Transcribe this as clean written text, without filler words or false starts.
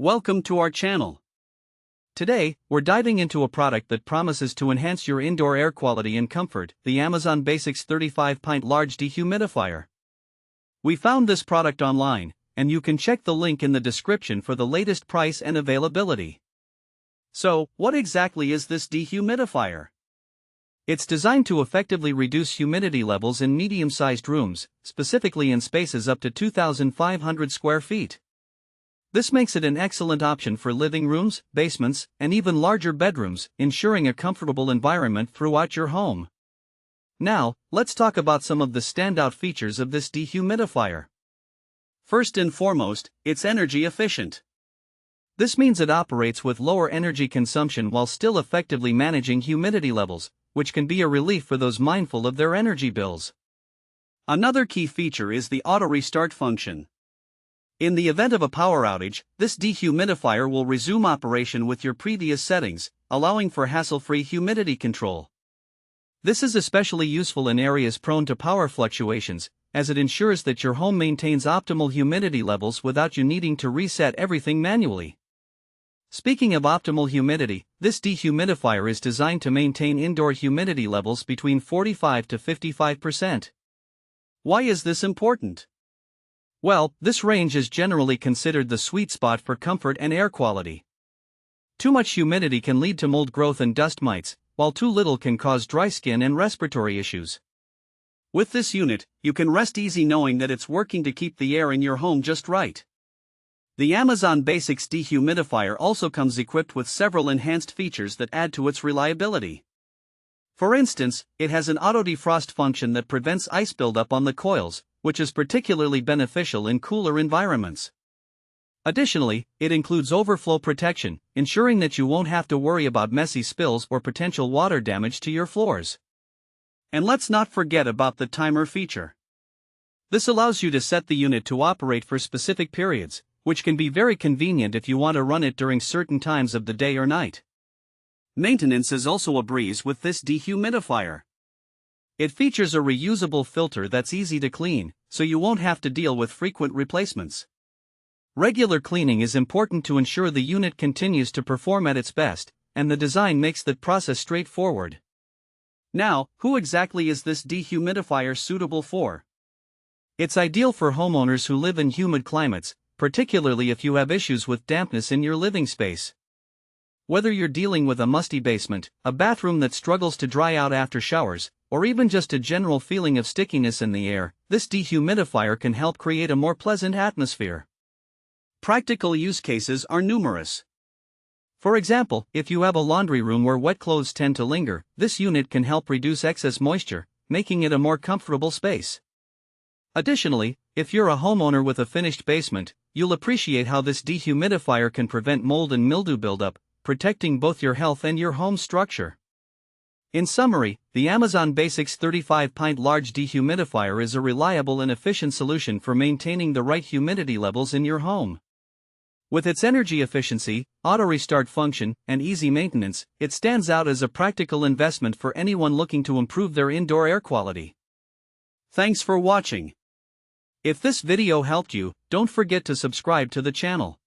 Welcome to our channel. Today, we're diving into a product that promises to enhance your indoor air quality and comfort, the Amazon Basics 35-pint large dehumidifier. We found this product online, and you can check the link in the description for the latest price and availability. So, what exactly is this dehumidifier? It's designed to effectively reduce humidity levels in medium-sized rooms, specifically in spaces up to 2,500 square feet. This makes it an excellent option for living rooms, basements, and even larger bedrooms, ensuring a comfortable environment throughout your home. Now, let's talk about some of the standout features of this dehumidifier. First and foremost, it's energy efficient. This means it operates with lower energy consumption while still effectively managing humidity levels, which can be a relief for those mindful of their energy bills. Another key feature is the auto-restart function. In the event of a power outage, this dehumidifier will resume operation with your previous settings, allowing for hassle-free humidity control. This is especially useful in areas prone to power fluctuations, as it ensures that your home maintains optimal humidity levels without you needing to reset everything manually. Speaking of optimal humidity, this dehumidifier is designed to maintain indoor humidity levels between 45 to 55%. Why is this important? Well, this range is generally considered the sweet spot for comfort and air quality. Too much humidity can lead to mold growth and dust mites, while too little can cause dry skin and respiratory issues. With this unit, you can rest easy knowing that it's working to keep the air in your home just right. The Amazon Basics dehumidifier also comes equipped with several enhanced features that add to its reliability. For instance, it has an auto-defrost function that prevents ice buildup on the coils, which is particularly beneficial in cooler environments. Additionally, it includes overflow protection, ensuring that you won't have to worry about messy spills or potential water damage to your floors. And let's not forget about the timer feature. This allows you to set the unit to operate for specific periods, which can be very convenient if you want to run it during certain times of the day or night. Maintenance is also a breeze with this dehumidifier. It features a reusable filter that's easy to clean, so you won't have to deal with frequent replacements. Regular cleaning is important to ensure the unit continues to perform at its best, and the design makes that process straightforward. Now, who exactly is this dehumidifier suitable for? It's ideal for homeowners who live in humid climates, particularly if you have issues with dampness in your living space. Whether you're dealing with a musty basement, a bathroom that struggles to dry out after showers, or even just a general feeling of stickiness in the air, this dehumidifier can help create a more pleasant atmosphere. Practical use cases are numerous. For example, if you have a laundry room where wet clothes tend to linger, this unit can help reduce excess moisture, making it a more comfortable space. Additionally, if you're a homeowner with a finished basement, you'll appreciate how this dehumidifier can prevent mold and mildew buildup, protecting both your health and your home structure. In summary, the Amazon Basics 35-pint large dehumidifier is a reliable and efficient solution for maintaining the right humidity levels in your home. With its energy efficiency, auto-restart function, and easy maintenance, it stands out as a practical investment for anyone looking to improve their indoor air quality. Thanks for watching. If this video helped you, don't forget to subscribe to the channel.